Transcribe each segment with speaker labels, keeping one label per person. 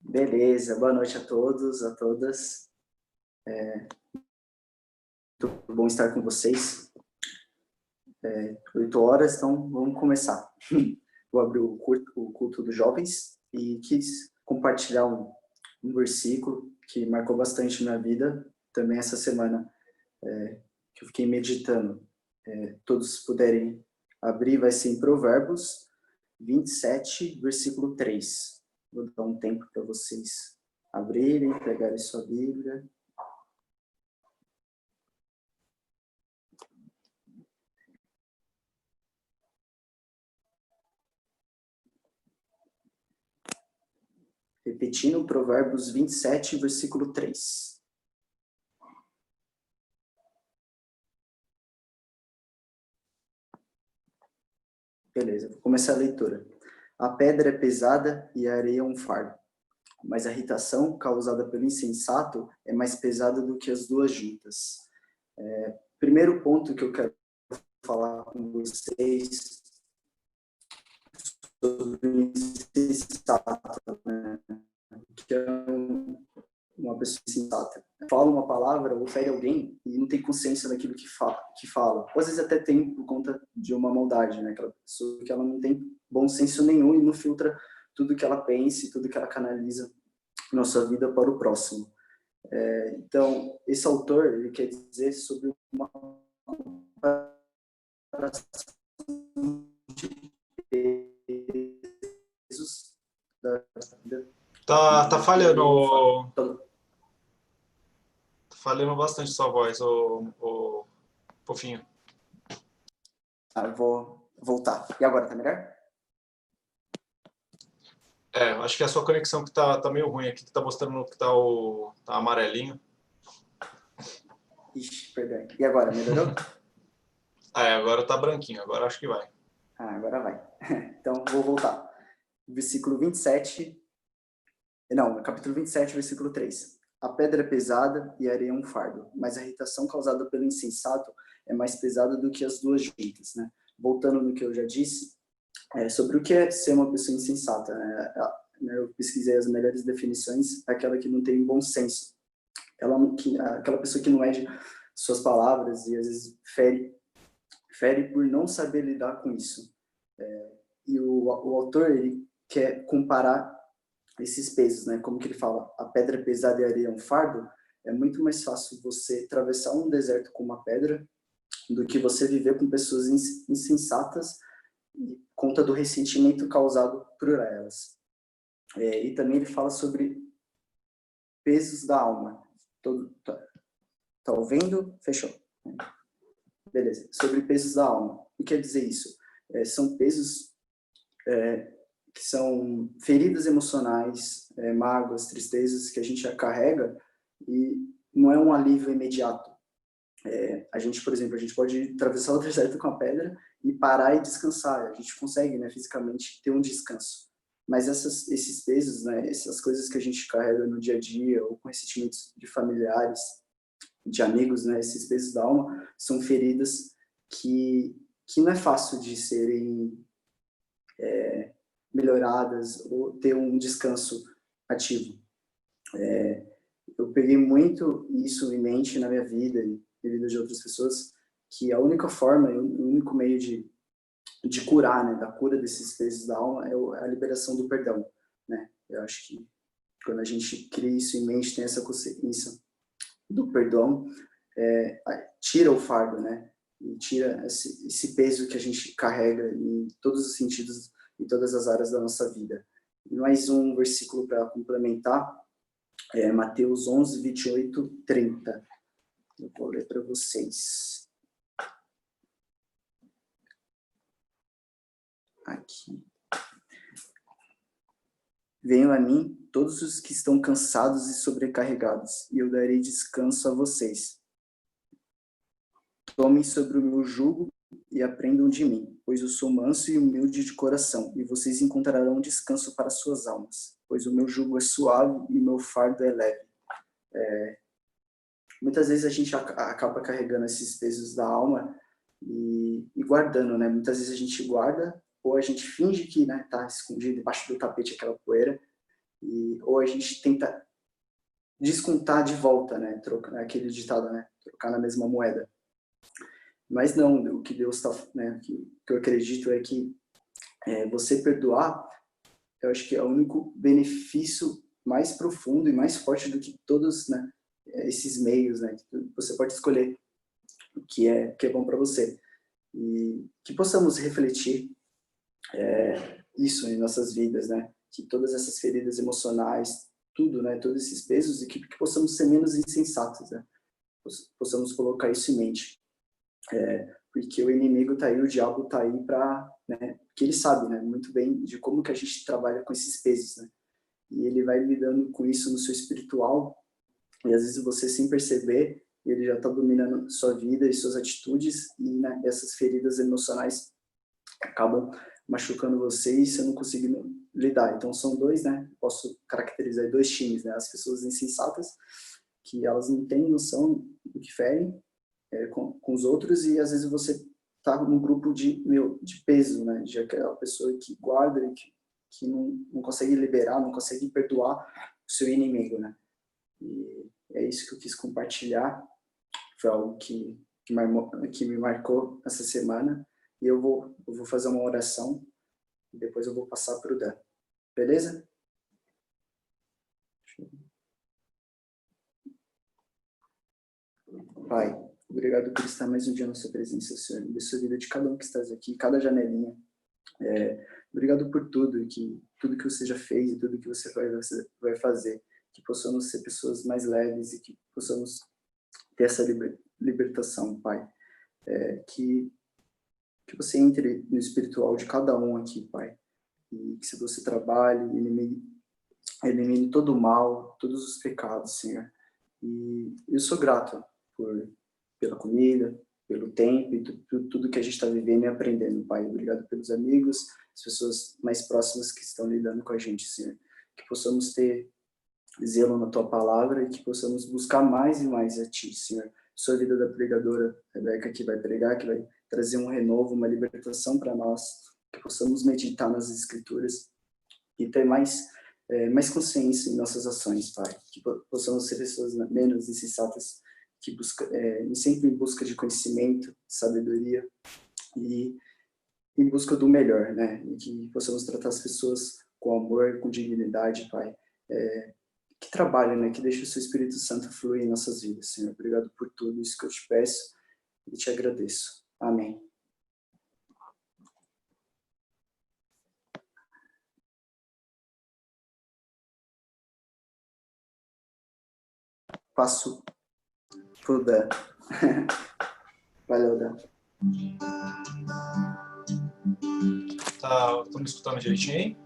Speaker 1: Beleza, boa noite a todos, a todas. Muito bom estar com vocês. 8 horas, então vamos começar. Vou abrir o culto dos jovens e quis compartilhar um versículo que marcou bastante minha vida, também essa semana, que eu fiquei meditando. Todos puderem abrir, vai ser em Provérbios 27, versículo 3. Vou dar um tempo para vocês abrirem, pegarem sua Bíblia. Repetindo, Provérbios 27, versículo 3. Beleza, vou começar a leitura. A pedra é pesada e a areia um fardo, mas a irritação causada pelo insensato é mais pesada do que as duas juntas. Primeiro ponto que eu quero falar com vocês sobre o insensato, né? Que é uma pessoa insensata. Fala uma palavra ou fere alguém e não tem consciência daquilo que fala. Ou às vezes até tem por conta de uma maldade, né? Aquela pessoa que ela não tem bom senso nenhum e não filtra tudo que ela pensa e tudo que ela canaliza na sua vida para o próximo. Então, esse autor, ele quer dizer sobre uma pesos da vida.
Speaker 2: Tá falhando. Tá falhando bastante sua voz, o Fofinho.
Speaker 1: Eu vou voltar. E agora, tá melhor?
Speaker 2: Acho que é a sua conexão que tá meio ruim aqui, que tá mostrando que tá amarelinho.
Speaker 1: Ixi, perdão. E agora, melhorou?
Speaker 2: Agora tá branquinho, agora acho que vai.
Speaker 1: Agora vai. Então, vou voltar. Versículo 27. Não, capítulo 27, versículo 3. A pedra é pesada e a areia é um fardo, mas a irritação causada pelo insensato é mais pesada do que as duas juntas, né? Voltando no que eu já disse, sobre o que é ser uma pessoa insensata, né? Eu pesquisei as melhores definições, aquela que não tem bom senso. Aquela pessoa que não mede suas palavras e às vezes fere por não saber lidar com isso. E o autor, ele quer comparar esses pesos, né? Como que ele fala, a pedra é pesada e a areia é um fardo. É muito mais fácil você atravessar um deserto com uma pedra do que você viver com pessoas insensatas e conta do ressentimento causado por elas. E também ele fala sobre pesos da alma. Tá ouvindo? Fechou. Beleza. Sobre pesos da alma. O que quer dizer isso? São pesos que são feridas emocionais, mágoas, tristezas que a gente carrega e não é um alívio imediato. A gente, por exemplo, a gente pode atravessar o deserto com a pedra e parar e descansar. A gente consegue, né, fisicamente ter um descanso. Mas esses pesos, né, essas coisas que a gente carrega no dia a dia ou com ressentimentos de familiares, de amigos, né, esses pesos da alma, são feridas que não é fácil de serem melhoradas ou ter um descanso ativo. Eu peguei muito isso em mente na minha vida e na vida de outras pessoas, que a única forma, o único meio de curar, né, da cura desses pesos da alma é a liberação do perdão, né? Eu acho que quando a gente cria isso em mente, tem essa consciência do perdão, tira o fardo, né? E tira esse peso que a gente carrega em todos os sentidos, em todas as áreas da nossa vida. E mais um versículo para complementar, Mateus 11, 28, 30. Eu vou ler para vocês. Aqui. Venham a mim todos os que estão cansados e sobrecarregados, e eu darei descanso a vocês. Tomem sobre o meu jugo e aprendam de mim, pois eu sou manso e humilde de coração, e vocês encontrarão descanso para suas almas, pois o meu jugo é suave e o meu fardo é leve. Muitas vezes a gente acaba carregando esses pesos da alma e guardando, né? Muitas vezes a gente guarda ou a gente finge que, né, tá escondido debaixo do tapete aquela poeira ou a gente tenta descontar de volta, né? Trocar, aquele ditado, né? Trocar na mesma moeda. Mas não, o que Deus está, né? O que eu acredito é que você perdoar, eu acho que é o único benefício mais profundo e mais forte do que todos, né? Esses meios, né? Você pode escolher o que é bom para você. E que possamos refletir isso em nossas vidas, né? Que todas essas feridas emocionais, tudo, né? Todos esses pesos, e que possamos ser menos insensatos, né? Possamos colocar isso em mente. Porque o inimigo tá aí, o diabo tá aí para, né? Porque ele sabe, né? Muito bem de como que a gente trabalha com esses pesos, né? E ele vai lidando com isso no seu espiritual, e às vezes você, sem perceber, ele já está dominando sua vida e suas atitudes, e né, essas feridas emocionais acabam machucando você e você não conseguindo lidar. Então são dois, né? Posso caracterizar dois times, né? As pessoas insensatas, que elas não têm noção do que ferem com os outros, e às vezes você tá num grupo de peso, né? De aquela pessoa que guarda e que não consegue liberar, não consegue perdoar o seu inimigo, né? E é isso que eu quis compartilhar. Foi algo que me marcou essa semana. E eu vou fazer uma oração e depois eu vou passar para o Dan. Beleza? Pai, obrigado por estar mais um dia na sua presença, Senhor. Abençoe a vida de cada um que está aqui, cada janelinha. Obrigado por tudo, e que tudo que você já fez e tudo que você vai fazer. Que possamos ser pessoas mais leves e que possamos ter essa libertação, Pai. Que você entre no espiritual de cada um aqui, Pai. E que se você trabalhe, elimine todo o mal, todos os pecados, Senhor. E eu sou grato pela comida, pelo tempo e tudo que a gente está vivendo e aprendendo, Pai. Obrigado pelos amigos, as pessoas mais próximas que estão lidando com a gente, Senhor. Que possamos ter zelo na Tua palavra e que possamos buscar mais e mais a Ti, Senhor. Sou a vida da pregadora Rebeca, que vai pregar, que vai trazer um renovo, uma libertação para nós, que possamos meditar nas Escrituras e ter mais consciência em nossas ações, Pai. Que possamos ser pessoas menos insensatas, que sempre em busca de conhecimento, sabedoria e em busca do melhor, né? E que possamos tratar as pessoas com amor, com dignidade, Pai. Que trabalhem, né? Que deixe o seu Espírito Santo fluir em nossas vidas, Senhor. Obrigado por tudo isso que eu te peço e te agradeço. Amém. Passo pro Dan. Valeu, Dan.
Speaker 2: Tá me escutando direitinho aí?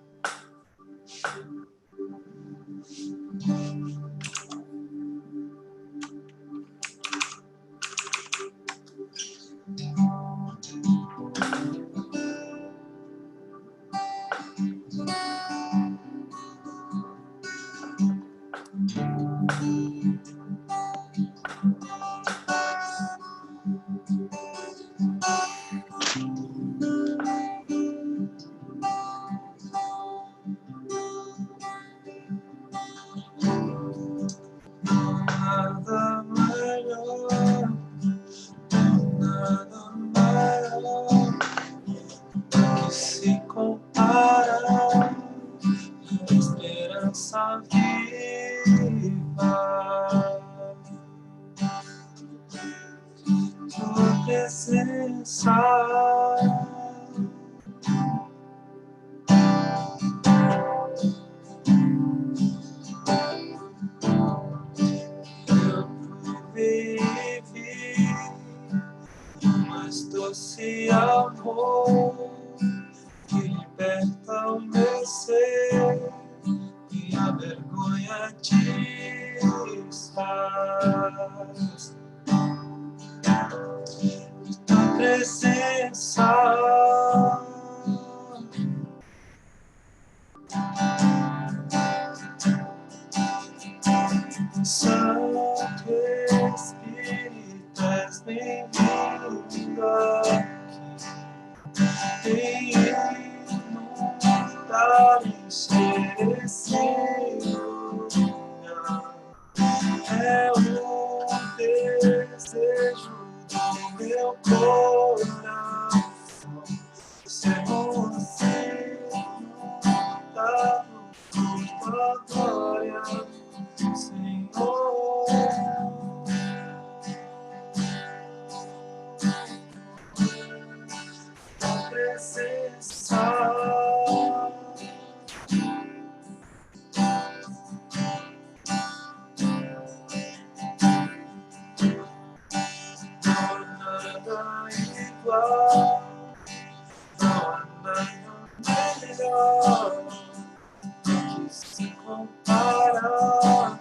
Speaker 3: Doce amor que liberta o meu ser e a vergonha desfaz. Tua presença Santo Espírito, és bem-vindo aqui. Em imortal encher esse que se compara,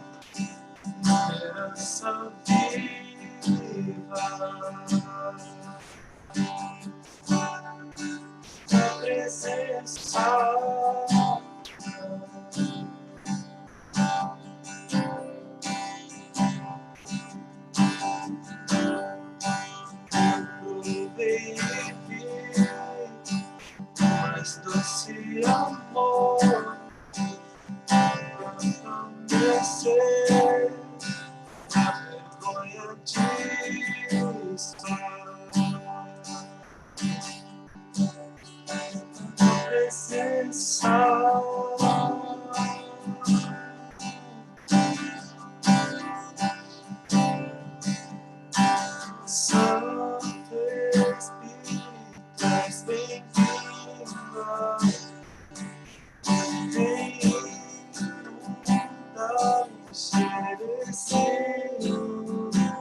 Speaker 3: esperança viva. Tua presença provei mais doce amor, descer a vergonha de estar. Tua presença Santo Espírito, és bem-vinda. Vem inundar, encher esse lugar.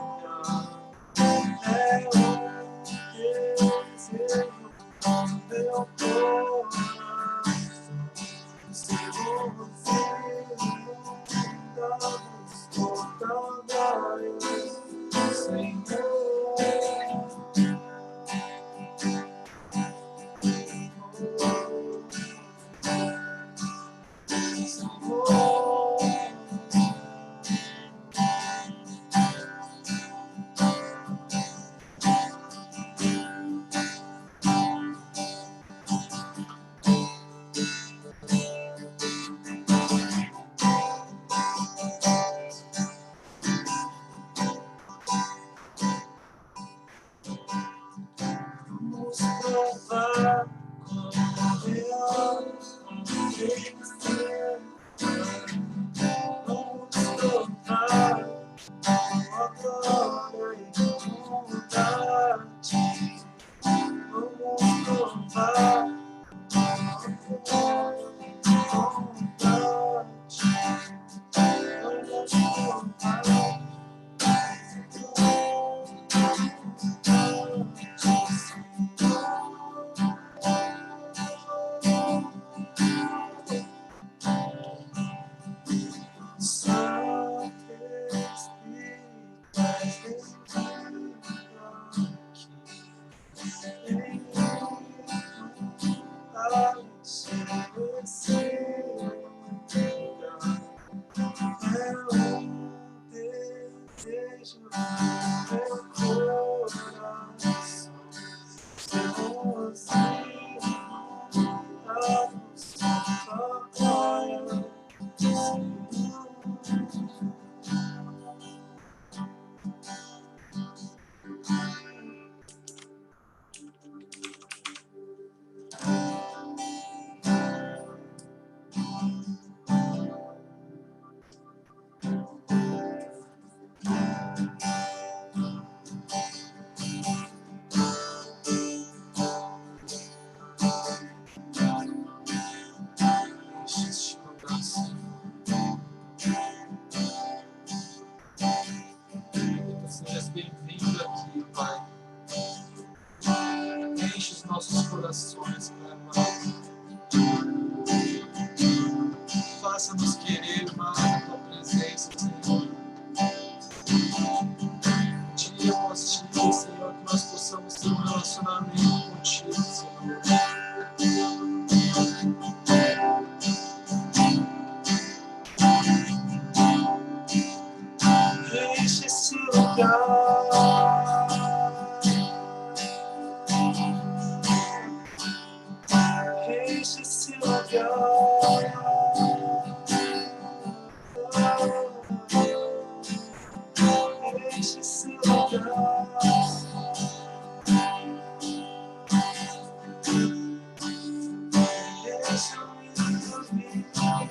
Speaker 3: É o desejo do meu coração. Senhor, inunda-nos toda vez, Senhor. Vamos provar como Deus tem que ser. Vamos provar a glória e bondade. Vamos provar a glória e bondade. Vamos provar. Santo Espírito, és bem-vindo aqui. Inundar, encher esse lugar. É um desejo do meu coração. Senhor, inunda-nos com tua glória. Enche este lugar, Senhor. Que tu sejas bem-vindo aqui, Pai. Enche os nossos corações, Pai amado. Faça-nos querer mais a tua presença, Senhor. Dia após dia, Senhor, que nós possamos ter um relacionamento contigo, Senhor. Enche esse lugar. Enche esse lugar. Enche esse lugar. Deixa-me habitar.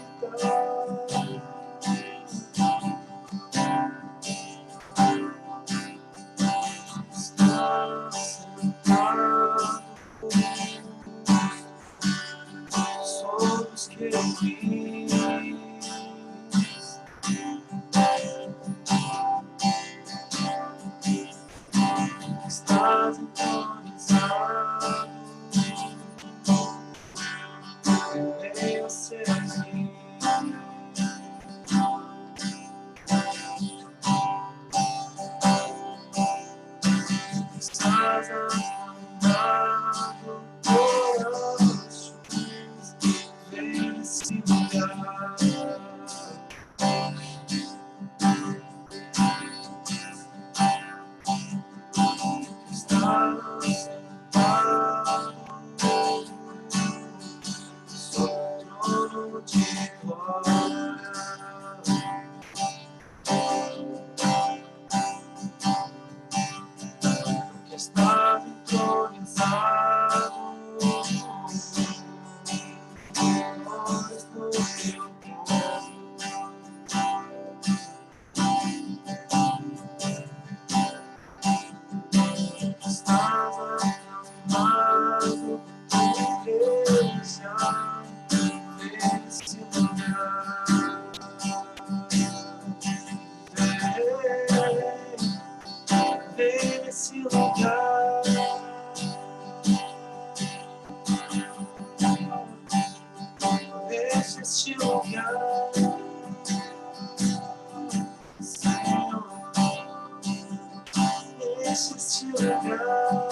Speaker 3: Está sentado sobre os querubins. Estás entronizado. este lugar, Senhor, deixa este lugar.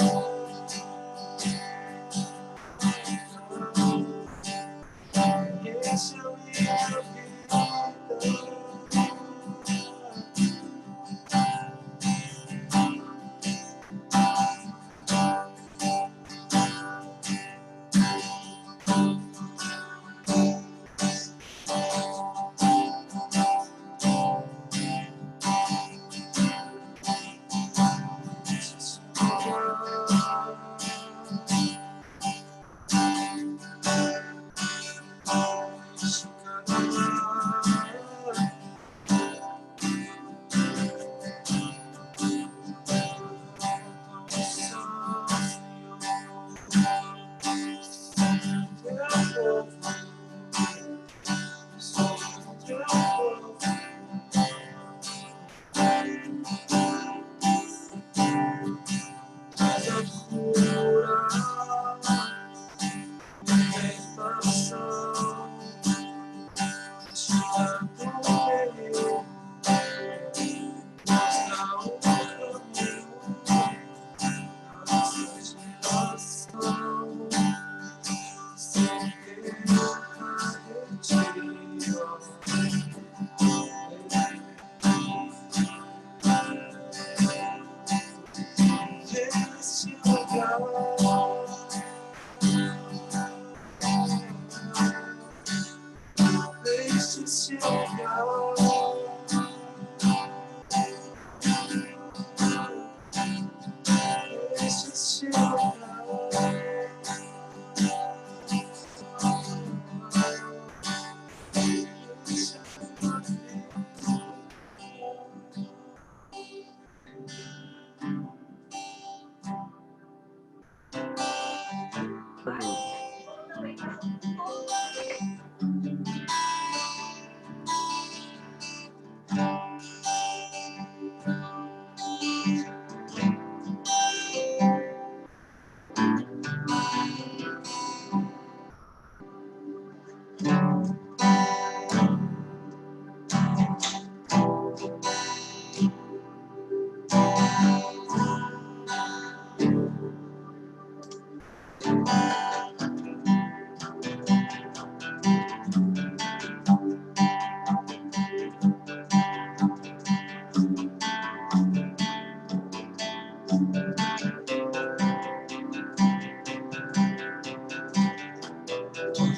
Speaker 3: Deixa eu ir a vida.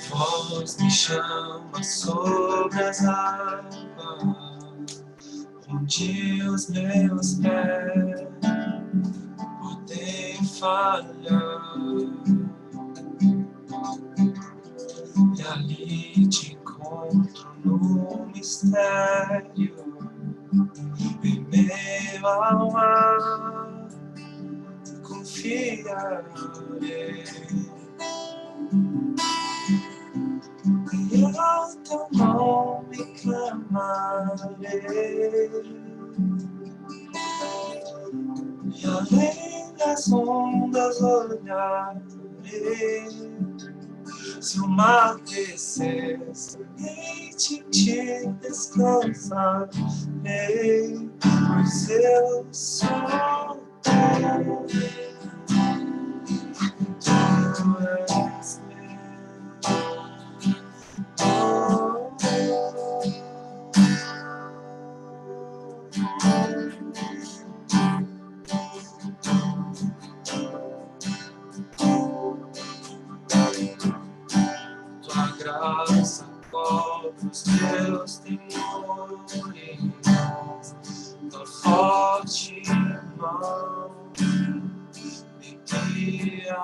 Speaker 3: Voz me chama sobre as águas, onde os meus pés podem falhar, e ali te encontro no mistério, em meio ao mar, confiarei. E ao teu nome clamarei, e além das ondas olharei. Se o mar descer, semente em ti descansarei, pois eu sou teu, tu és meu. Tua graça cobre os meus temores, tua forte mão me guia.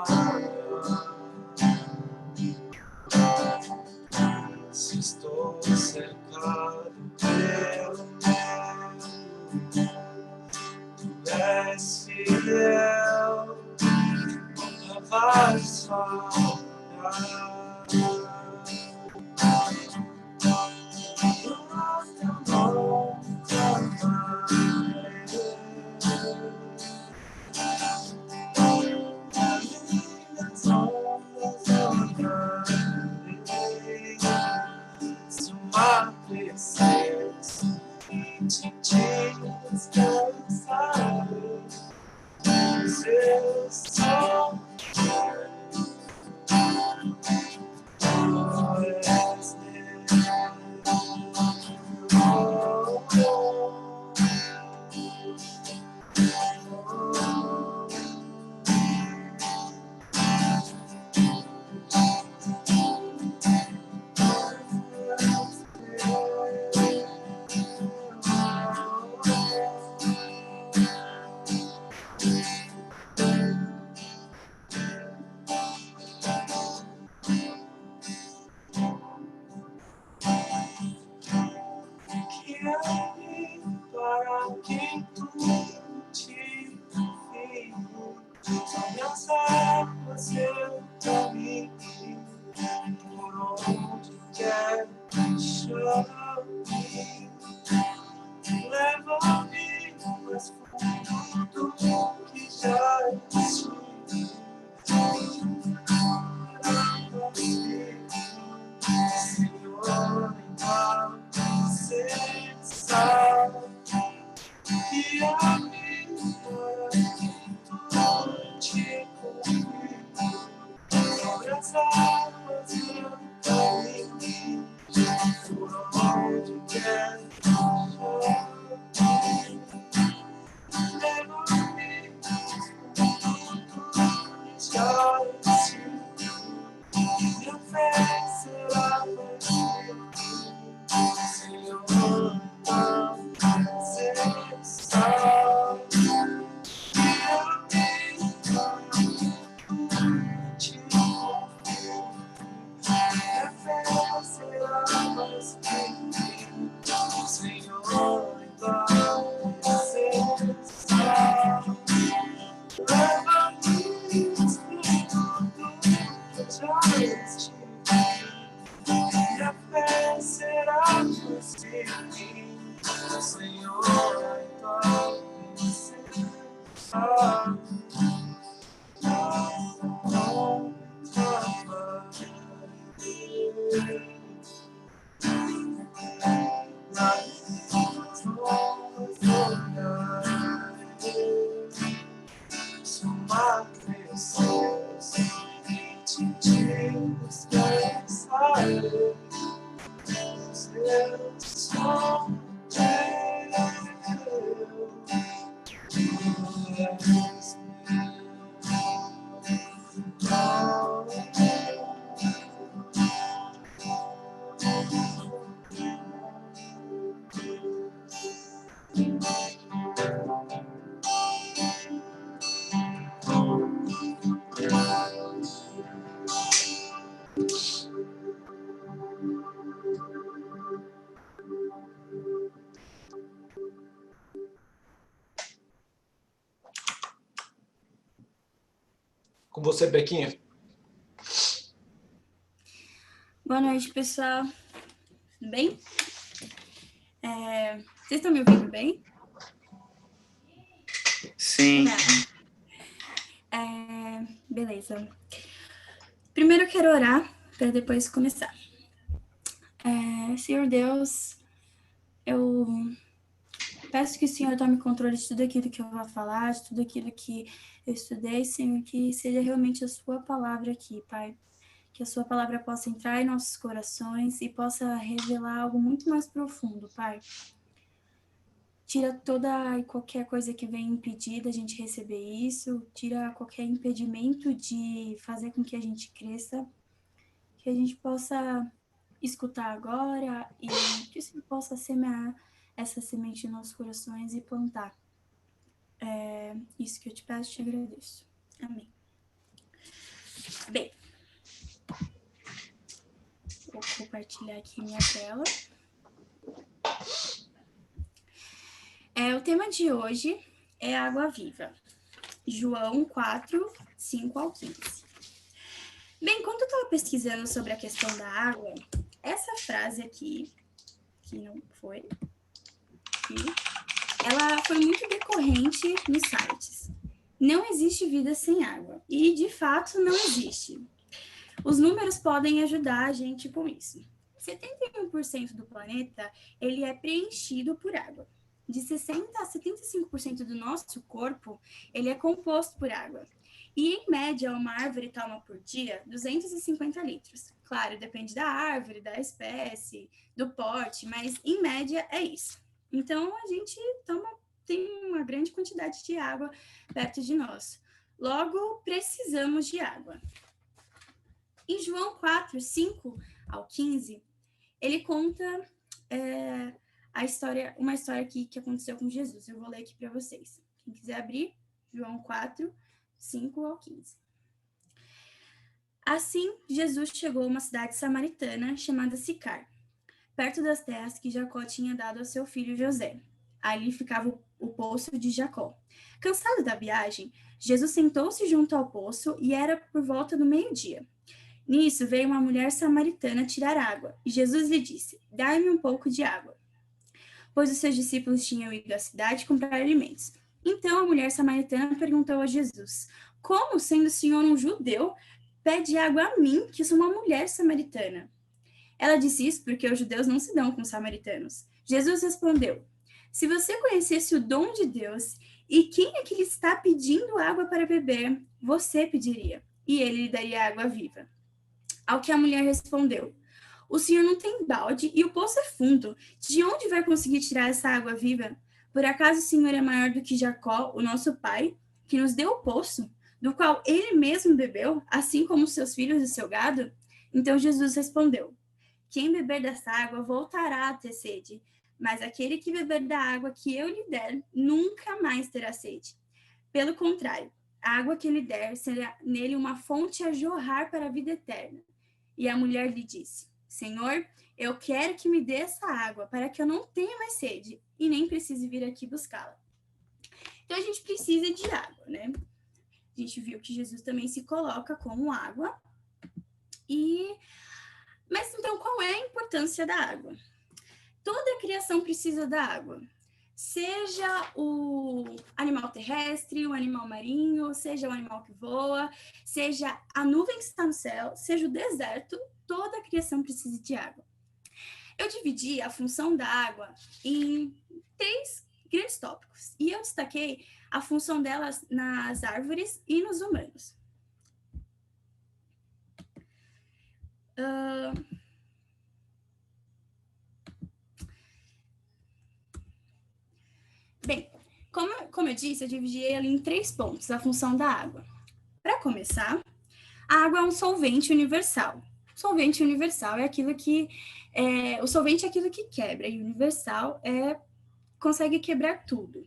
Speaker 3: Se estou cercado pelo medo, tu és fiel, nunca vais falhar. onde quer que chame, leva-me mais fundo do que já estive. Senhor, em tua presença, e a minha te convido, sobre as águas em mim, por onde quer que eu leva-me já estive, minha fé será Senhor, tua presença. Senhor, em tua presença, leva-me tudo que eu já estive. Minha fé será justa em mim, Senhor, em tua presença.
Speaker 2: Com você, Bequinha.
Speaker 4: Boa noite, pessoal. Tudo bem? Vocês estão me ouvindo bem?
Speaker 1: Sim.
Speaker 4: Beleza. Primeiro eu quero orar para depois começar. Senhor Deus, eu peço que o Senhor tome controle de tudo aquilo que eu vou falar, de tudo aquilo que eu estudei, Senhor, que seja realmente a sua palavra aqui, Pai. Que a sua palavra possa entrar em nossos corações e possa revelar algo muito mais profundo, Pai. Tira toda e qualquer coisa que venha impedir da gente receber isso, tira qualquer impedimento de fazer com que a gente cresça, que a gente possa escutar agora e que o Senhor possa semear essa semente em nossos corações e plantar. Isso que eu te peço e te agradeço. Amém. Bem, vou compartilhar aqui minha tela. O tema de hoje é água viva. João 4, 5 ao 15. Bem, quando eu estava pesquisando sobre a questão da água, essa frase aqui, que não foi, ela foi muito decorrente nos sites. Não existe vida sem água. E, de fato, não existe. Os números podem ajudar a gente com isso. 71% do planeta, ele é preenchido por água. De 60% a 75% do nosso corpo, ele é composto por água. E, em média, uma árvore toma por dia 250 litros. Claro, depende da árvore, da espécie, do porte, mas, em média, é isso. Então, a gente tem uma grande quantidade de água perto de nós. Logo, precisamos de água. Em João 4, 5 ao 15, ele conta uma história aqui que aconteceu com Jesus. Eu vou ler aqui para vocês. Quem quiser abrir, João 4, 5 ao 15. Assim, Jesus chegou a uma cidade samaritana chamada Sicar, perto das terras que Jacó tinha dado a seu filho José. Ali ficava o poço de Jacó. Cansado da viagem, Jesus sentou-se junto ao poço e era por volta do meio-dia. Nisso veio uma mulher samaritana tirar água, e Jesus lhe disse: Dai-me um pouco de água, pois os seus discípulos tinham ido à cidade comprar alimentos. Então a mulher samaritana perguntou a Jesus: Como, sendo o senhor um judeu, pede água a mim, que sou uma mulher samaritana? Ela disse isso porque os judeus não se dão com os samaritanos. Jesus respondeu: Se você conhecesse o dom de Deus e quem é que lhe está pedindo água para beber, você pediria, e ele lhe daria água viva. Ao que a mulher respondeu: O senhor não tem balde e o poço é fundo. De onde vai conseguir tirar essa água viva? Por acaso o senhor é maior do que Jacó, o nosso pai, que nos deu o poço, do qual ele mesmo bebeu, assim como seus filhos e seu gado? Então Jesus respondeu: Quem beber dessa água voltará a ter sede, mas aquele que beber da água que eu lhe der nunca mais terá sede. Pelo contrário, a água que lhe der será nele uma fonte a jorrar para a vida eterna. E a mulher lhe disse: Senhor, eu quero que me dê essa água para que eu não tenha mais sede e nem precise vir aqui buscá-la. Então a gente precisa de água, né? A gente viu que Jesus também se coloca como água. Mas então qual é a importância da água? Toda a criação precisa da água. Seja o animal terrestre, o animal marinho, seja o animal que voa, seja a nuvem que está no céu, seja o deserto, toda a criação precisa de água. Eu dividi a função da água em 3 grandes tópicos, e eu destaquei a função delas nas árvores e nos humanos. Bem, como eu disse, eu dividi ela em 3 pontos, a função da água. Para começar, a água é um solvente universal. Solvente universal é aquilo que... o solvente é aquilo que quebra, e universal consegue quebrar tudo.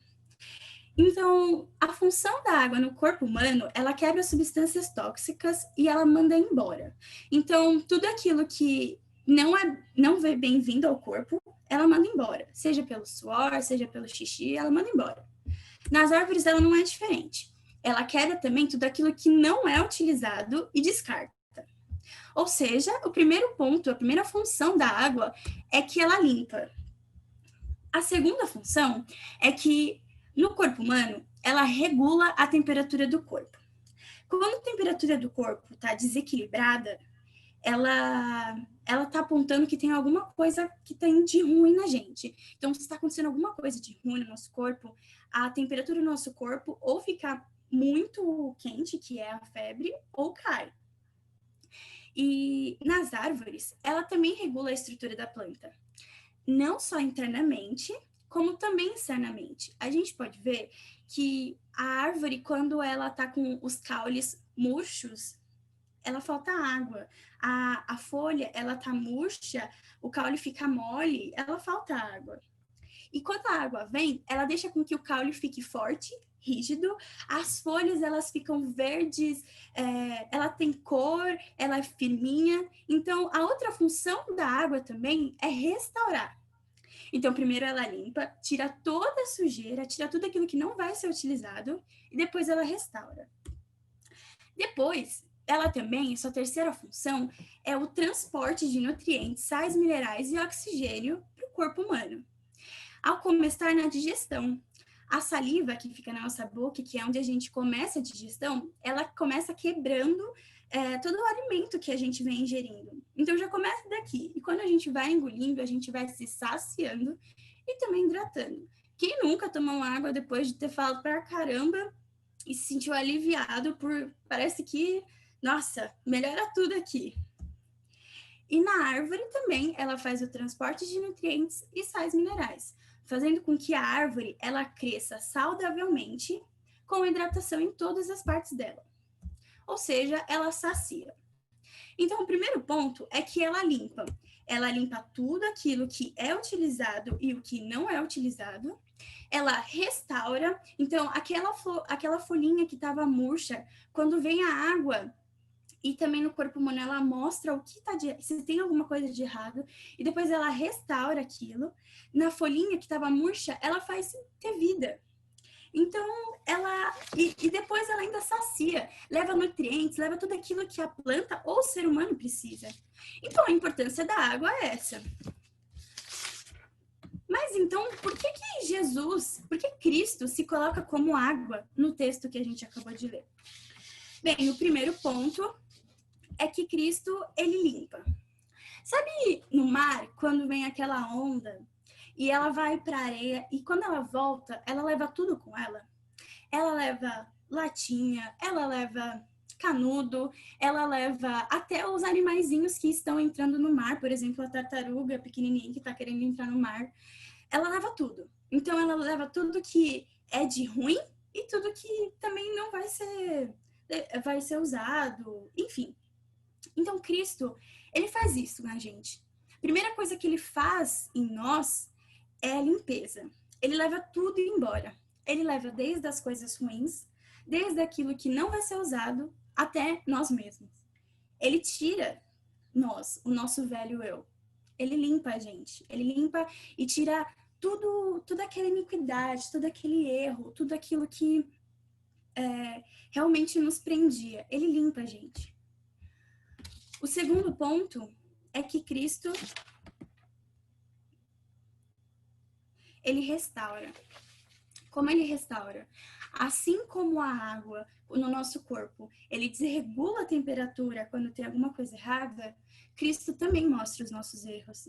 Speaker 4: Então, a função da água no corpo humano, ela quebra substâncias tóxicas e ela manda embora. Então, tudo aquilo que não é bem-vindo ao corpo, ela manda embora. Seja pelo suor, seja pelo xixi, ela manda embora. Nas árvores, ela não é diferente. Ela quebra também tudo aquilo que não é utilizado e descarta. Ou seja, o primeiro ponto, a primeira função da água é que ela limpa. A segunda função é que, no corpo humano, ela regula a temperatura do corpo. Quando a temperatura do corpo está desequilibrada, ela está apontando que tem alguma coisa que tem de ruim na gente. Então, se está acontecendo alguma coisa de ruim no nosso corpo, a temperatura do nosso corpo ou fica muito quente, que é a febre, ou cai. E nas árvores, ela também regula a estrutura da planta. Não só internamente, como também externamente. A gente pode ver que a árvore, quando ela está com os caules murchos, ela falta água. A folha, ela tá murcha, o caule fica mole, ela falta água. E quando a água vem, ela deixa com que o caule fique forte, rígido, as folhas, elas ficam verdes, ela tem cor, ela é firminha. Então, a outra função da água também é restaurar. Então, primeiro ela limpa, tira toda a sujeira, tira tudo aquilo que não vai ser utilizado, e depois ela restaura. Depois, ela também, sua terceira função, é o transporte de nutrientes, sais minerais e oxigênio para o corpo humano. Ao começar na digestão, a saliva que fica na nossa boca, que é onde a gente começa a digestão, ela começa quebrando todo o alimento que a gente vem ingerindo. Então, já começa daqui. E quando a gente vai engolindo, a gente vai se saciando e também hidratando. Quem nunca tomou água depois de ter falado pra caramba e se sentiu aliviado parece que, nossa, melhora tudo aqui. E na árvore também, ela faz o transporte de nutrientes e sais minerais, fazendo com que a árvore ela cresça saudavelmente com hidratação em todas as partes dela. Ou seja, ela sacia. Então, o primeiro ponto é que ela limpa. Ela limpa tudo aquilo que é utilizado e o que não é utilizado. Ela restaura. Então, aquela folhinha que estava murcha, quando vem a água, e também no corpo humano, ela mostra o que se tem alguma coisa de errado, e depois ela restaura aquilo. Na folhinha que estava murcha, ela faz ter vida. Então, e depois ela ainda sacia, leva nutrientes, leva tudo aquilo que a planta ou o ser humano precisa. Então, a importância da água é essa. Mas então, por que Cristo se coloca como água no texto que a gente acabou de ler? Bem, o primeiro ponto é que Cristo, ele limpa. Sabe no mar, quando vem aquela onda e ela vai para a areia e quando ela volta, ela leva tudo com ela? Ela leva latinha, ela leva canudo, ela leva até os animaizinhos que estão entrando no mar, por exemplo, a tartaruga pequenininha que está querendo entrar no mar. Ela leva tudo. Então, ela leva tudo que é de ruim e tudo que também não vai ser usado, enfim. Então, Cristo, ele faz isso na gente. A primeira coisa que ele faz em nós é a limpeza. Ele leva tudo embora. Ele leva desde as coisas ruins, desde aquilo que não vai ser usado, até nós mesmos. Ele tira o nosso velho eu. Ele limpa a gente. Ele limpa e tira toda aquela iniquidade, todo aquele erro, tudo aquilo que realmente nos prendia. Ele limpa a gente. O segundo ponto é que Cristo, ele restaura. Como ele restaura? Assim como a água no nosso corpo, ele desregula a temperatura quando tem alguma coisa errada, Cristo também mostra os nossos erros.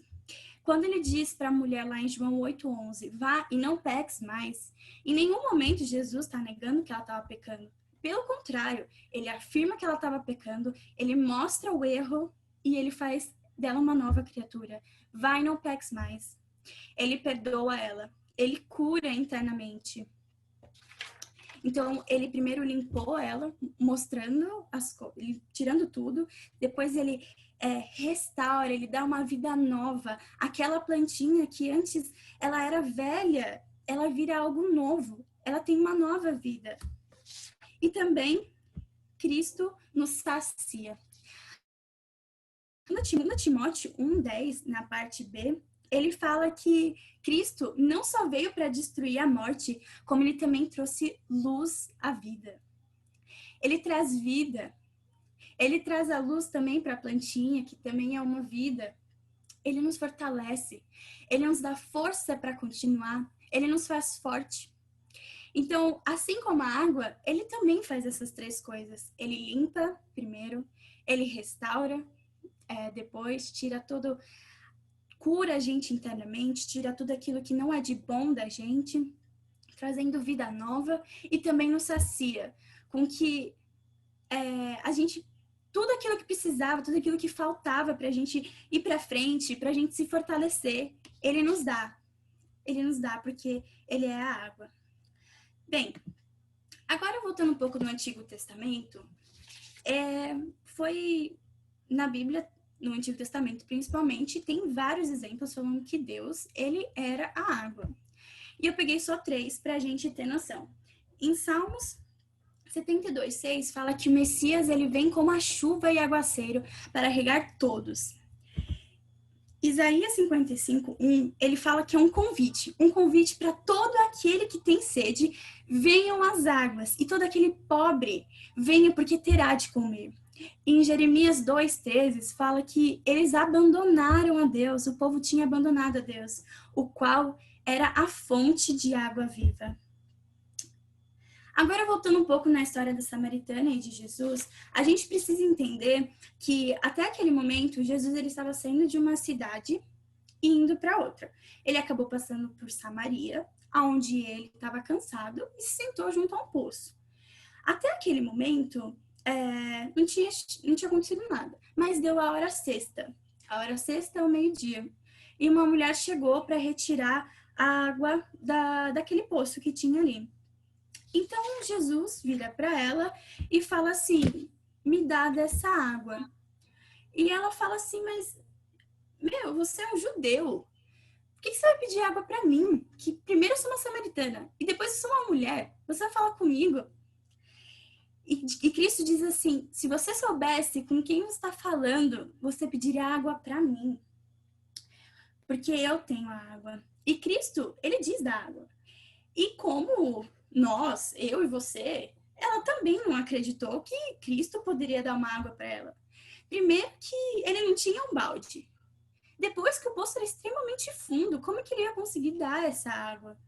Speaker 4: Quando ele diz para a mulher lá em João 8:11, vá e não peques mais, em nenhum momento Jesus está negando que ela estava pecando. Pelo contrário, ele afirma que ela estava pecando, ele mostra o erro e ele faz dela uma nova criatura. Vai e não peques mais. Ele perdoa ela, ele cura internamente. Então, ele primeiro limpou ela, mostrando tirando tudo. Depois ele restaura, ele dá uma vida nova. Aquela plantinha que antes ela era velha, ela vira algo novo. Ela tem uma nova vida. E também, Cristo nos sacia. No Timóteo 1:10, na parte B, ele fala que Cristo não só veio para destruir a morte, como ele também trouxe luz à vida. Ele traz vida. Ele traz a luz também para a plantinha, que também é uma vida. Ele nos fortalece. Ele nos dá força para continuar. Ele nos faz forte. Então, assim como a água, ele também faz essas três coisas. Ele limpa primeiro, ele restaura, depois tira todo... cura a gente internamente, tira tudo aquilo que não é de bom da gente, trazendo vida nova e também nos sacia, com que a gente, tudo aquilo que precisava, tudo aquilo que faltava para a gente ir para frente, para a gente se fortalecer, ele nos dá. Ele nos dá porque ele é a água. Bem, agora voltando um pouco no Antigo Testamento, foi na Bíblia, no Antigo Testamento principalmente, tem vários exemplos falando que Deus, ele era a água. E eu peguei só 3 para a gente ter noção. Em Salmos 72:6 fala que o Messias, ele vem como a chuva e aguaceiro para regar todos. Isaías 55:1, ele fala que é um convite para todo aquele que tem sede, venham às águas, e todo aquele pobre, venha porque terá de comer. Em Jeremias 2:13 fala que eles abandonaram a Deus, o povo tinha abandonado a Deus, o qual era a fonte de água viva. Agora, voltando um pouco na história da Samaritana e de Jesus, a gente precisa entender que até aquele momento, Jesus ele estava saindo de uma cidade e indo para outra. Ele acabou passando por Samaria, onde ele estava cansado e se sentou junto a um poço. Até aquele momento, não tinha acontecido nada, mas deu a hora sexta. A hora sexta é o meio-dia. E uma mulher chegou para retirar a água daquele poço que tinha ali. Então, Jesus vira para ela e fala assim, me dá dessa água. E ela fala assim, mas, você é um judeu. Por que você vai pedir água para mim? Que primeiro eu sou uma samaritana e depois eu sou uma mulher. Você vai falar comigo? E Cristo diz assim, se você soubesse com quem você está falando, você pediria água para mim. Porque eu tenho a água. E Cristo, ele diz da água. E como nós, eu e você, ela também não acreditou que Cristo poderia dar uma água para ela. Primeiro que ele não tinha um balde. Depois que o poço era extremamente fundo, como que ele ia conseguir dar essa água?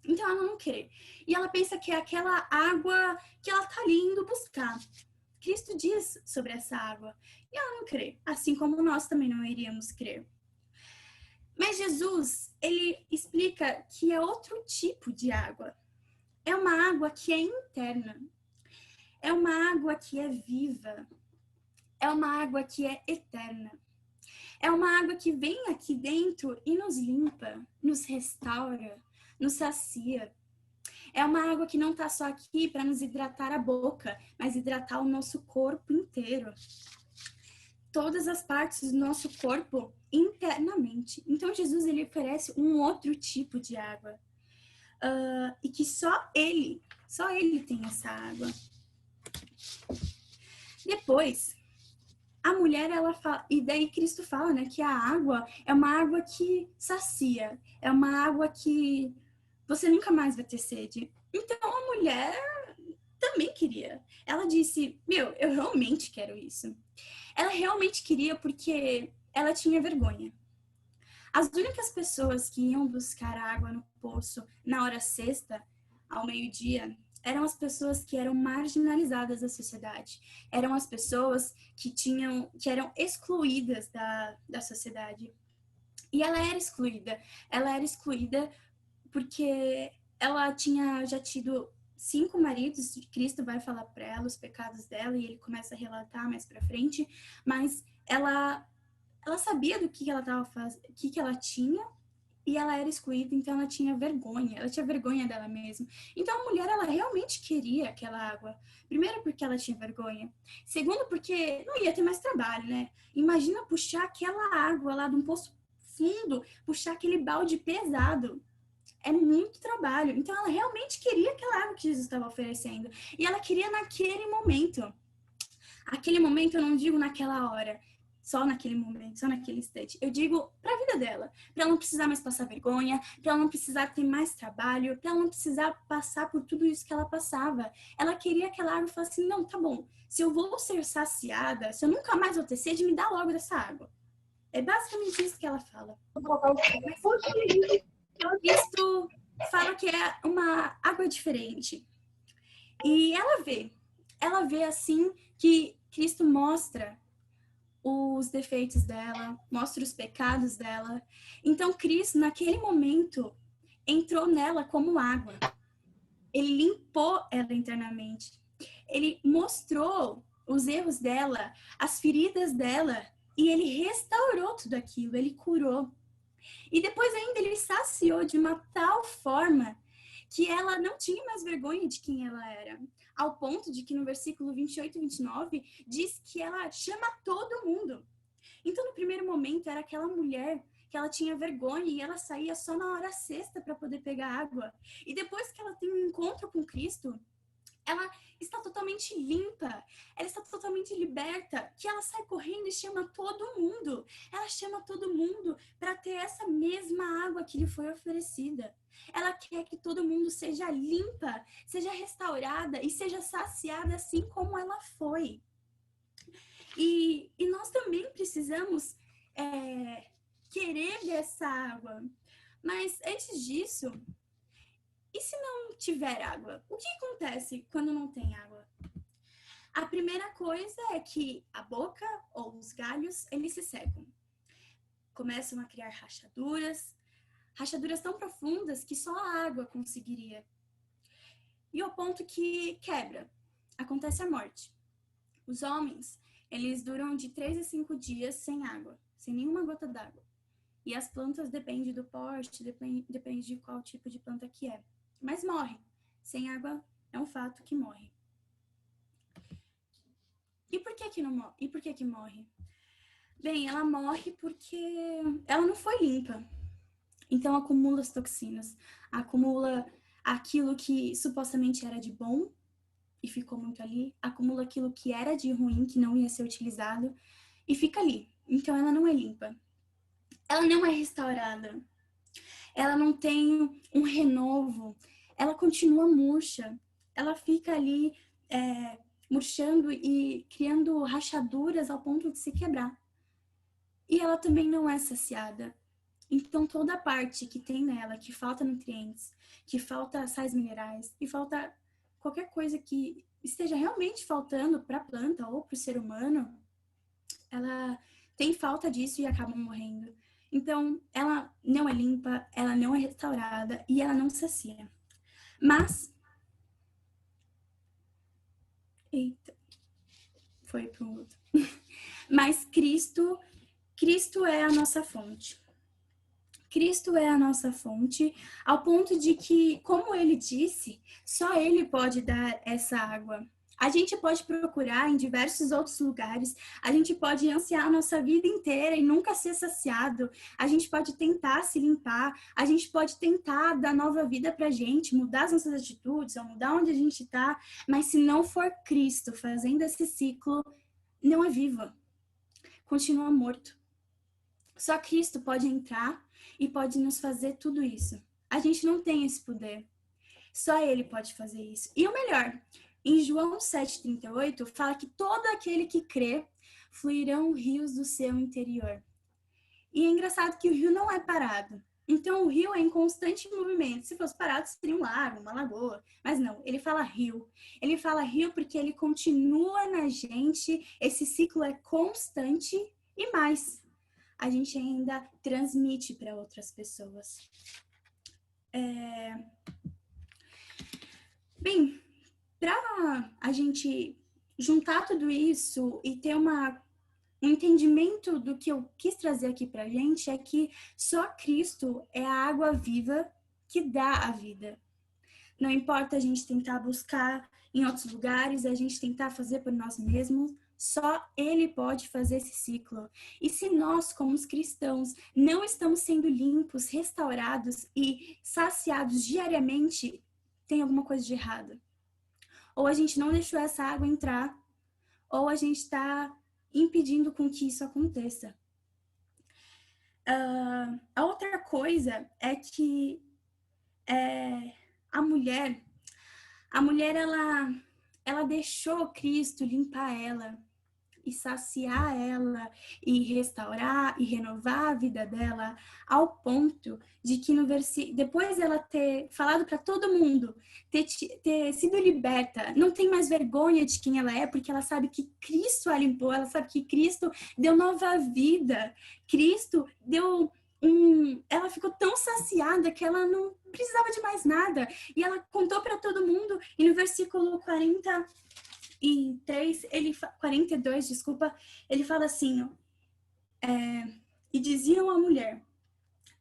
Speaker 4: Então ela não crê. E ela pensa que é aquela água que ela tá ali indo buscar. Cristo diz sobre essa água. E ela não crê, assim como nós também não iríamos crer. Mas Jesus, ele explica que é outro tipo de água. É uma água que é interna. É uma água que é viva. É uma água que é eterna. É uma água que vem aqui dentro e nos limpa, nos restaura, nos sacia. É uma água que não está só aqui para nos hidratar a boca, mas hidratar o nosso corpo inteiro. Todas as partes do nosso corpo internamente. Então, Jesus, ele oferece um outro tipo de água. E que só ele tem essa água. Depois, a mulher, ela fala, e daí Cristo fala, né, que a água é uma água que sacia, é uma água que você nunca mais vai ter sede. Então a mulher também queria. Ela disse, eu realmente quero isso. Ela realmente queria porque ela tinha vergonha. As únicas pessoas que iam buscar água no poço na hora sexta, ao meio-dia, eram as pessoas que eram marginalizadas da sociedade. Eram as pessoas que eram excluídas da sociedade. E ela era excluída. Ela era excluída porque ela tinha já tido 5 maridos. Cristo vai falar para ela os pecados dela e ele começa a relatar mais para frente. Mas ela sabia do que ela estava fazendo, o que ela tinha, e ela era excluída, então ela tinha vergonha dela mesma. Então a mulher, ela realmente queria aquela água. Primeiro porque ela tinha vergonha. Segundo porque não ia ter mais trabalho, né? Imagina puxar aquela água lá de um poço fundo, puxar aquele balde pesado. É muito trabalho. Então ela realmente queria aquela água que Jesus estava oferecendo. E ela queria naquele momento. Aquele momento eu não digo naquela hora, só naquele momento, só naquele instante. Eu digo para a vida dela, para ela não precisar mais passar vergonha, para ela não precisar ter mais trabalho, para ela não precisar passar por tudo isso que ela passava. Ela queria aquela água e falar assim, não, tá bom, se eu vou ser saciada, se eu nunca mais vou ter sede, me dá logo dessa água. É basicamente isso que ela fala. Mas Cristo fala que é uma água diferente. E ela vê assim que Cristo mostra os defeitos dela, mostra os pecados dela. Então, Cristo, naquele momento, entrou nela como água. Ele limpou ela internamente. Ele mostrou os erros dela, as feridas dela, e ele restaurou tudo aquilo, ele curou. E depois ainda ele saciou de uma tal forma que ela não tinha mais vergonha de quem ela era. Ao ponto de que no versículo 28 e 29 diz que ela chama todo mundo. Então, no primeiro momento, era aquela mulher que ela tinha vergonha e ela saía só na hora sexta para poder pegar água. E depois que ela tem um encontro com Cristo, ela está totalmente limpa, ela está totalmente liberta, que ela sai correndo e chama todo mundo. Ela chama todo mundo para ter essa mesma água que lhe foi oferecida. Ela quer que todo mundo seja limpa, seja restaurada e seja saciada assim como ela foi. E nós também precisamos querer dessa água. Mas antes disso, e se não tiver água? O que acontece quando não tem água? A primeira coisa é que a boca ou os galhos, eles se secam. Começam a criar rachaduras tão profundas que só a água conseguiria. E ao ponto que quebra, acontece a morte. Os homens, eles duram de 3 a 5 dias sem água, sem nenhuma gota d'água. E as plantas dependem do porte, depende de qual tipo de planta que é. Mas morre. Sem água é um fato que morre. E por que não morre? E por que morre? Bem, ela morre porque ela não foi limpa. Então acumula as toxinas, acumula aquilo que supostamente era de bom e ficou muito ali, acumula aquilo que era de ruim, que não ia ser utilizado e fica ali. Então ela não é limpa. Ela não é restaurada. Ela não tem um renovo, ela continua murcha. Ela fica ali murchando e criando rachaduras ao ponto de se quebrar. E ela também não é saciada. Então, toda a parte que tem nela, que falta nutrientes, que falta sais minerais, e falta qualquer coisa que esteja realmente faltando para a planta ou para o ser humano, ela tem falta disso e acaba morrendo. Então, ela não é limpa, ela não é restaurada e ela não sacia. Mas... Eita, foi para um outro. Mas Cristo é a nossa fonte. Cristo é a nossa fonte, ao ponto de que, como ele disse, só ele pode dar essa água. A gente pode procurar em diversos outros lugares, a gente pode ansiar a nossa vida inteira e nunca ser saciado, a gente pode tentar se limpar, a gente pode tentar dar nova vida pra gente, mudar as nossas atitudes, ou mudar onde a gente está, mas se não for Cristo fazendo esse ciclo, não é viva, continua morto. Só Cristo pode entrar e pode nos fazer tudo isso. A gente não tem esse poder. Só Ele pode fazer isso. E o melhor, em João 7,38, fala que todo aquele que crê fluirão rios do seu interior. E é engraçado que o rio não é parado. Então, o rio é em constante movimento. Se fosse parado, seria um lago, uma lagoa. Mas não, ele fala rio. Ele fala rio porque ele continua na gente, esse ciclo é constante e mais. A gente ainda transmite para outras pessoas. Bem, para a gente juntar tudo isso e ter um entendimento do que eu quis trazer aqui para a gente, é que só Cristo é a água viva que dá a vida. Não importa a gente tentar buscar em outros lugares, a gente tentar fazer por nós mesmos, só Ele pode fazer esse ciclo. E se nós, como os cristãos, não estamos sendo limpos, restaurados e saciados diariamente, tem alguma coisa de errado. Ou a gente não deixou essa água entrar, ou a gente está impedindo com que isso aconteça. A outra coisa é que a mulher ela deixou Cristo limpar ela e saciar ela e restaurar e renovar a vida dela ao ponto de que no depois dela ter falado para todo mundo, ter sido liberta, não tem mais vergonha de quem ela é, porque ela sabe que Cristo a limpou, ela sabe que Cristo deu nova vida, Cristo deu ela ficou tão saciada que ela não precisava de mais nada. E ela contou para todo mundo. E no versículo 42, desculpa, ele fala assim, e diziam à mulher: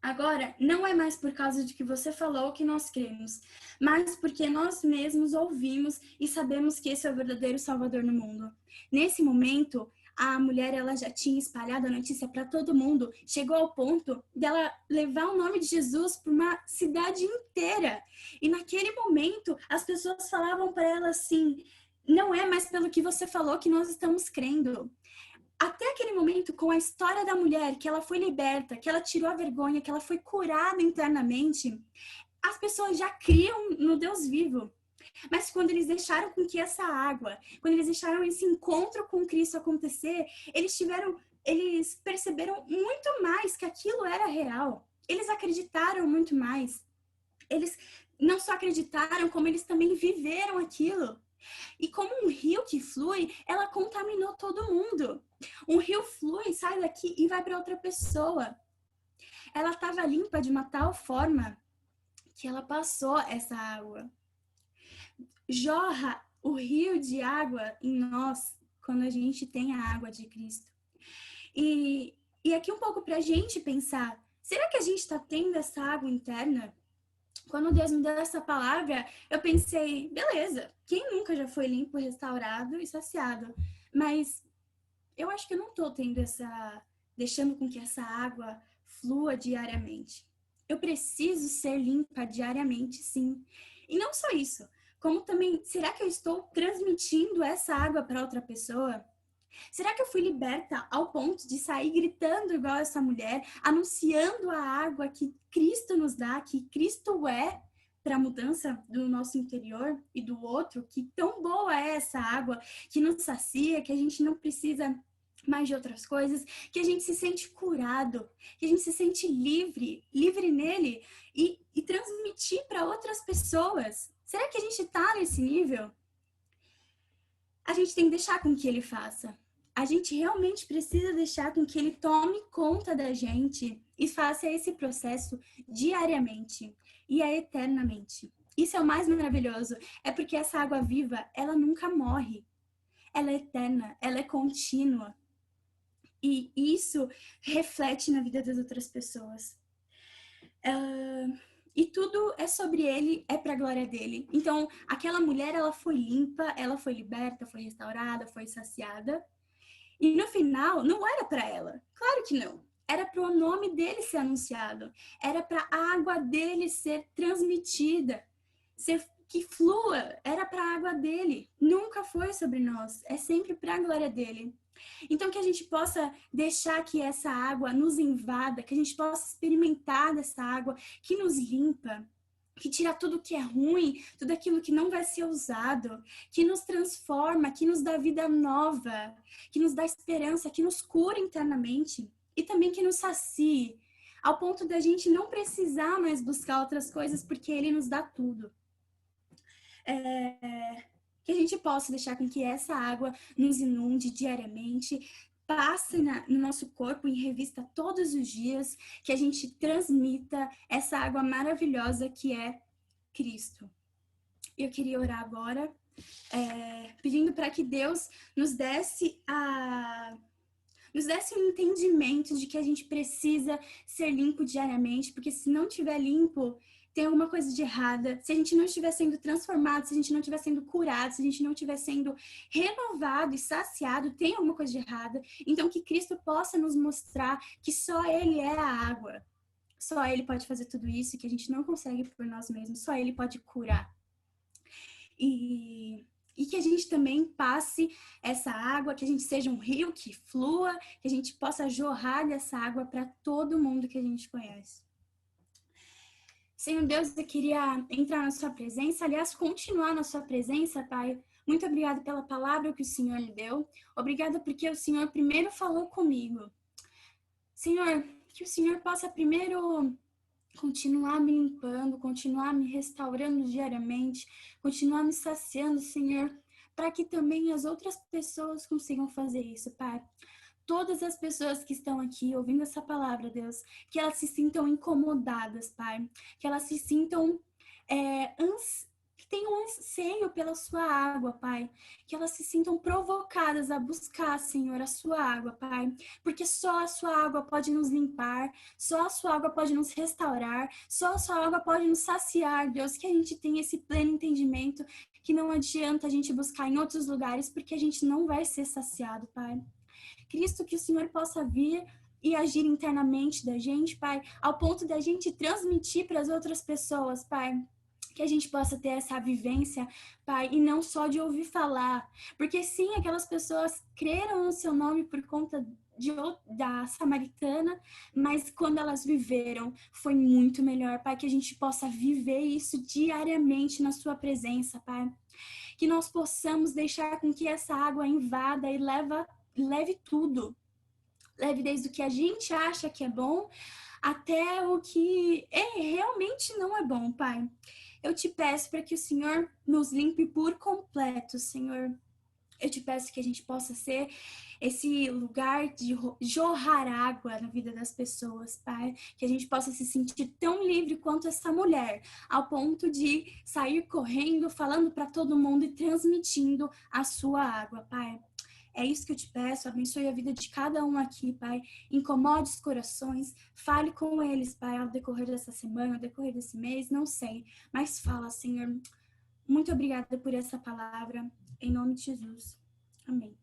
Speaker 4: agora, não é mais por causa de que você falou que nós cremos, mas porque nós mesmos ouvimos e sabemos que esse é o verdadeiro Salvador no mundo. Nesse momento, a mulher ela já tinha espalhado a notícia para todo mundo, chegou ao ponto dela levar o nome de Jesus para uma cidade inteira. E naquele momento, as pessoas falavam para ela assim: não é mais pelo que você falou que nós estamos crendo. Até aquele momento, com a história da mulher, que ela foi liberta, que ela tirou a vergonha, que ela foi curada internamente, as pessoas já criam no Deus vivo. Mas quando eles deixaram com que essa água, quando eles deixaram esse encontro com Cristo acontecer, eles perceberam muito mais que aquilo era real. Eles acreditaram muito mais. Eles não só acreditaram, como eles também viveram aquilo. E como um rio que flui, ela contaminou todo mundo. Um rio flui, sai daqui e vai para outra pessoa. Ela estava limpa de uma tal forma que ela passou essa água. Jorra o rio de água em nós quando a gente tem a água de Cristo. E aqui um pouco para a gente pensar, será que a gente está tendo essa água interna? Quando Deus me deu essa palavra, eu pensei, beleza, quem nunca já foi limpo, restaurado e saciado? Mas eu acho que eu não estou deixando com que essa água flua diariamente. Eu preciso ser limpa diariamente, sim. E não só isso, como também, será que eu estou transmitindo essa água para outra pessoa? Será que eu fui liberta ao ponto de sair gritando igual essa mulher, anunciando a água que Cristo nos dá, que Cristo é, para a mudança do nosso interior e do outro, que tão boa é essa água, que nos sacia, que a gente não precisa mais de outras coisas, que a gente se sente curado, que a gente se sente livre nele e transmitir para outras pessoas. Será que a gente está nesse nível? A gente tem que deixar com que ele faça. A gente realmente precisa deixar com que ele tome conta da gente e faça esse processo diariamente e eternamente. Isso é o mais maravilhoso, é porque essa água viva, ela nunca morre. Ela é eterna, ela é contínua. E isso reflete na vida das outras pessoas. E tudo é sobre ele, é para a glória dele. Então, aquela mulher, ela foi limpa, ela foi liberta, foi restaurada, foi saciada. E no final, não era para ela. Claro que não. Era para o nome dele ser anunciado. Era para a água dele ser transmitida. Que flua. Era para a água dele. Nunca foi sobre nós. É sempre para a glória dele. Então, que a gente possa deixar que essa água nos invada, que a gente possa experimentar dessa água que nos limpa, que tira tudo que é ruim, tudo aquilo que não vai ser usado, que nos transforma, que nos dá vida nova, que nos dá esperança, que nos cura internamente e também que nos sacie, ao ponto da gente não precisar mais buscar outras coisas, porque ele nos dá tudo. Que a gente possa deixar com que essa água nos inunde diariamente, passe no nosso corpo em revista todos os dias, que a gente transmita essa água maravilhosa que é Cristo. Eu queria orar agora, pedindo para que Deus nos desse um entendimento de que a gente precisa ser limpo diariamente, porque se não tiver limpo, tem alguma coisa de errada. Se a gente não estiver sendo transformado, se a gente não estiver sendo curado, se a gente não estiver sendo renovado e saciado, tem alguma coisa de errada. Então, que Cristo possa nos mostrar que só Ele é a água. Só Ele pode fazer tudo isso, que a gente não consegue por nós mesmos. Só Ele pode curar. E que a gente também passe essa água, que a gente seja um rio que flua, que a gente possa jorrar dessa água para todo mundo que a gente conhece. Senhor Deus, eu queria entrar na sua presença, aliás, continuar na sua presença, Pai. Muito obrigada pela palavra que o Senhor me deu. Obrigada porque o Senhor primeiro falou comigo. Senhor, que o Senhor possa primeiro continuar me limpando, continuar me restaurando diariamente, continuar me saciando, Senhor, para que também as outras pessoas consigam fazer isso, Pai. Todas as pessoas que estão aqui ouvindo essa palavra, Deus, que elas se sintam incomodadas, Pai, que elas se sintam que tenham um anseio pela sua água, Pai, que elas se sintam provocadas a buscar, Senhor, a sua água, Pai, porque só a sua água pode nos limpar, só a sua água pode nos restaurar, só a sua água pode nos saciar, Deus, que a gente tenha esse pleno entendimento, que não adianta a gente buscar em outros lugares, porque a gente não vai ser saciado, Pai. Cristo, que o Senhor possa vir e agir internamente da gente, Pai, ao ponto da gente transmitir para as outras pessoas, Pai, que a gente possa ter essa vivência, Pai, e não só de ouvir falar, porque sim, aquelas pessoas creram no seu nome por conta da samaritana, mas quando elas viveram, foi muito melhor, Pai, que a gente possa viver isso diariamente na sua presença, Pai, que nós possamos deixar com que essa água invada e leve tudo. Leve desde o que a gente acha que é bom até o que realmente não é bom, Pai. Eu te peço para que o Senhor nos limpe por completo, Senhor. Eu te peço que a gente possa ser esse lugar de jorrar água na vida das pessoas, Pai. Que a gente possa se sentir tão livre quanto essa mulher, ao ponto de sair correndo, falando para todo mundo e transmitindo a sua água, Pai. É isso que eu te peço, abençoe a vida de cada um aqui, Pai. Incomode os corações, fale com eles, Pai, ao decorrer dessa semana, ao decorrer desse mês, não sei. Mas fala, Senhor. Muito obrigada por essa palavra, em nome de Jesus. Amém.